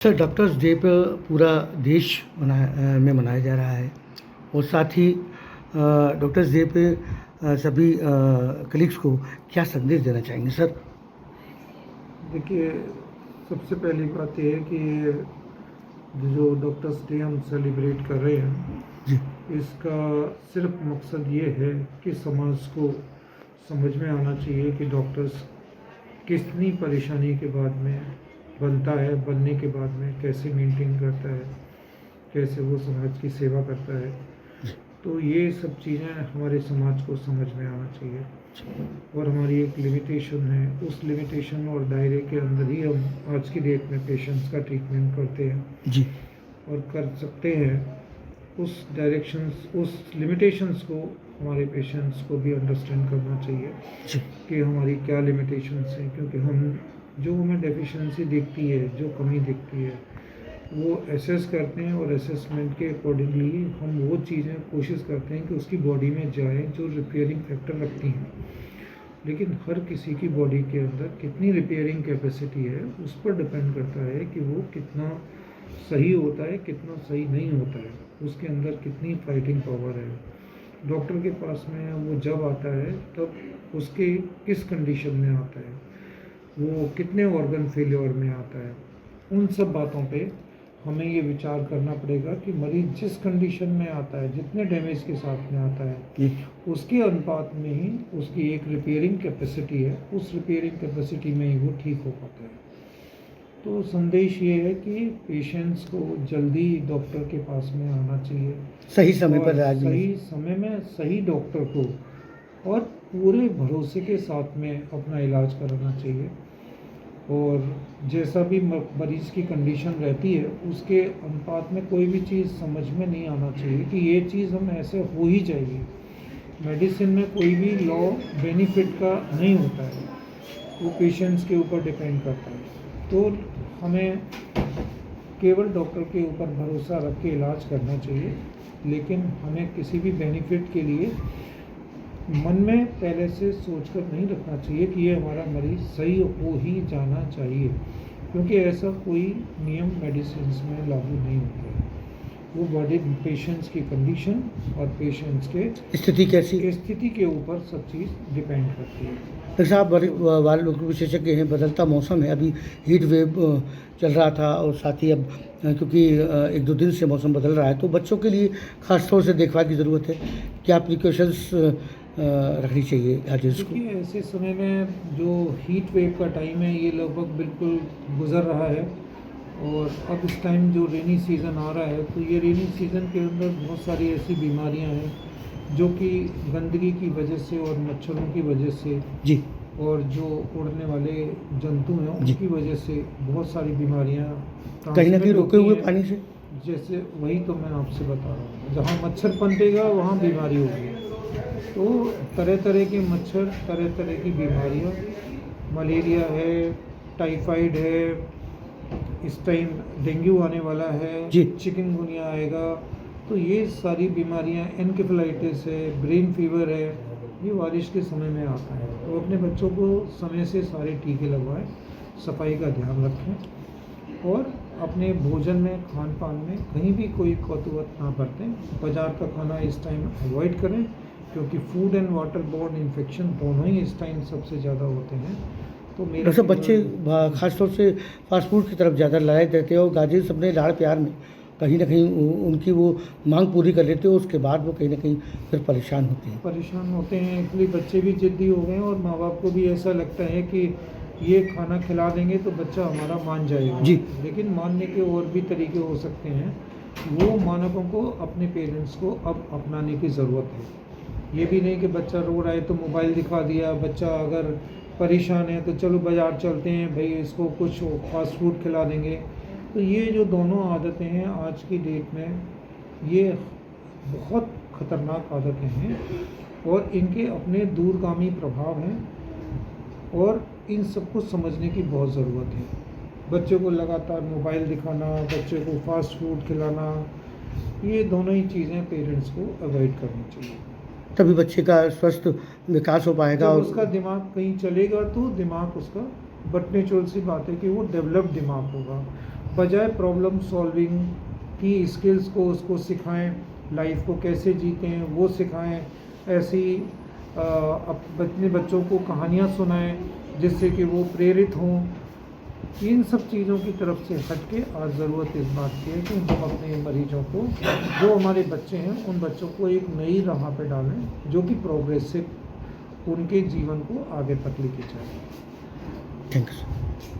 Sir doctors day पर पूरा देश में मनाया जा रहा है और साथ ही डॉक्टर्स डे पे सभी कलीग्स को क्या संदेश देना चाहेंगे सर? देखिए, सबसे पहली बात ये है कि जो डॉक्टर्स डे हम सेलिब्रेट कर रहे हैं, जी। इसका सिर्फ मकसद ये है कि समाज को समझ में आना चाहिए कि डॉक्टर्स कितनी परेशानी के बाद में बनता है, बनने के बाद में कैसे मेंटेन करता है, कैसे वो समाज की सेवा करता है। तो ये सब चीज़ें हमारे समाज को समझ में आना चाहिए और हमारी एक लिमिटेशन है, उस लिमिटेशन और दायरे के अंदर ही हम आज की डेट में पेशेंट्स का ट्रीटमेंट करते हैं जी। और कर सकते हैं। उस डायरेक्शंस, उस लिमिटेशंस को हमारे पेशेंट्स को भी अंडरस्टैंड करना चाहिए जी। कि हमारी क्या लिमिटेशंस हैं, क्योंकि हम जो हमें डेफिशिएंसी दिखती है, जो कमी दिखती है, वो एसेस करते हैं और असेसमेंट के अकॉर्डिंगली हम वो चीज़ें कोशिश करते हैं कि उसकी बॉडी में जाए जो रिपेयरिंग फैक्टर रखती हैं। लेकिन हर किसी की बॉडी के अंदर कितनी रिपेयरिंग कैपेसिटी है उस पर डिपेंड करता है कि वो कितना सही होता है, कितना सही नहीं होता है, उसके अंदर कितनी फाइटिंग पावर है। डॉक्टर के पास में वो जब आता है तब उसके किस कंडीशन में आता है, वो कितने ऑर्गन फेलियर में आता है, उन सब बातों पे हमें ये विचार करना पड़ेगा कि मरीज जिस कंडीशन में आता है, जितने डैमेज के साथ में आता है, उसके अनुपात में ही उसकी एक रिपेयरिंग कैपेसिटी है, उस रिपेयरिंग कैपेसिटी में ही वो ठीक हो पाता है। तो संदेश ये है कि पेशेंट्स को जल्दी डॉक्टर के पास में आना चाहिए, सही समय पर सही समय में सही डॉक्टर को और पूरे भरोसे के साथ में अपना इलाज कराना चाहिए। और जैसा भी मरीज़ की कंडीशन रहती है उसके अनुपात में कोई भी चीज़ समझ में नहीं आना चाहिए कि ये चीज़ हम ऐसे हो ही जाएगी। मेडिसिन में कोई भी लॉ बेनिफिट का नहीं होता है, वो पेशेंट्स के ऊपर डिपेंड करता है। तो हमें केवल डॉक्टर के ऊपर भरोसा रख के इलाज करना चाहिए, लेकिन हमें किसी भी बेनिफिट के लिए मन में पहले से सोचकर नहीं रखना चाहिए कि ये हमारा मरीज़ सही हो ही जाना चाहिए, क्योंकि ऐसा कोई नियम मेडिसिन में लागू नहीं होता है। वो बॉडी पेशेंट्स की कंडीशन और पेशेंट्स के स्थिति के ऊपर सब चीज़ डिपेंड करती है। डॉक्टर साहब वाल विशेषज्ञ हैं, बदलता मौसम है, अभी हीट वेव चल रहा था और साथ ही अब क्योंकि 1-2 दिन से मौसम बदल रहा है तो बच्चों के लिए खास तौर से देखभाल की ज़रूरत है। क्या प्रिकॉशंस रखनी चाहिए आज इसको? देखिए, ऐसे समय में जो हीट वेव का टाइम है ये लगभग बिल्कुल गुजर रहा है और अब इस टाइम जो रेनी सीज़न आ रहा है, तो ये रेनी सीज़न के अंदर बहुत सारी ऐसी बीमारियां हैं जो कि गंदगी की वजह से और मच्छरों की वजह से जी। और जो उड़ने वाले जंतु हैं उनकी वजह से बहुत सारी बीमारियां कहीं ना कहीं रुके हुए पानी से, जैसे वही तो मैं आपसे बता रहा हूँ, जहाँ मच्छर पनपेगा वहाँ बीमारी होगी। तो तरह तरह के मच्छर, तरह तरह की बीमारियाँ, मलेरिया है, टाइफाइड है, इस टाइम डेंगू आने वाला है, चिकनगुनिया आएगा, तो ये सारी बीमारियाँ, एनकेफेलाइटिस है, ब्रेन फीवर है, ये बारिश के समय में आता है। तो अपने बच्चों को समय से सारे टीके लगवाएं, सफाई का ध्यान रखें और अपने भोजन में, खान पान में कहीं भी कोई कौतूहत ना बरतें। बाज़ार का खाना इस टाइम अवॉइड करें, क्योंकि food and water borne infection दोनों ही इस टाइम सबसे ज़्यादा होते हैं। तो मेरे सब बच्चे खास तौर से फास्ट फूड की तरफ ज़्यादा लड़ाई देते हैं और गार्जियंस अपने लाड़ प्यार में कहीं ना कहीं उनकी वो मांग पूरी कर लेते हैं, उसके बाद वो कहीं ना कहीं फिर परेशान होते हैं। इसलिए बच्चे भी ज़िद्दी हो गए हैं और माँ बाप को भी ऐसा लगता है कि ये खाना खिला देंगे तो बच्चा हमारा मान जाएगा जी। लेकिन मानने के और भी तरीके हो सकते हैं। वो मानकों को, अपने पेरेंट्स को अब अपनाने की ज़रूरत है। ये भी नहीं कि बच्चा रो रहा है तो मोबाइल दिखा दिया, बच्चा अगर परेशान है तो चलो बाज़ार चलते हैं भाई, इसको कुछ फास्ट फूड खिला देंगे। तो ये जो दोनों आदतें हैं आज की डेट में, ये बहुत ख़तरनाक आदतें हैं और इनके अपने दूरगामी प्रभाव हैं और इन सबको समझने की बहुत ज़रूरत है। बच्चों को लगातार मोबाइल दिखाना, बच्चों को फास्ट फूड खिलाना, ये दोनों ही चीज़ें पेरेंट्स को अवॉइड करनी चाहिए। तभी बच्चे का स्वस्थ विकास हो पाएगा जब और उसका दिमाग कहीं चलेगा तो दिमाग उसका, बट नेचुरल सी बात है कि वो डेवलप्ड दिमाग होगा। बजाय प्रॉब्लम सॉल्विंग की स्किल्स को उसको सिखाएं, लाइफ को कैसे जीते हैं वो सिखाएं। ऐसी अपने बच्चों को कहानियाँ सुनाएं जिससे कि वो प्रेरित हों। इन सब चीज़ों की तरफ से हट के आज ज़रूरत इस बात की है कि हम अपने मरीजों को, जो हमारे बच्चे हैं, उन बच्चों को एक नई राह पे डालें जो कि प्रोग्रेसिव उनके जीवन को आगे तक लेके जाए। Thank you.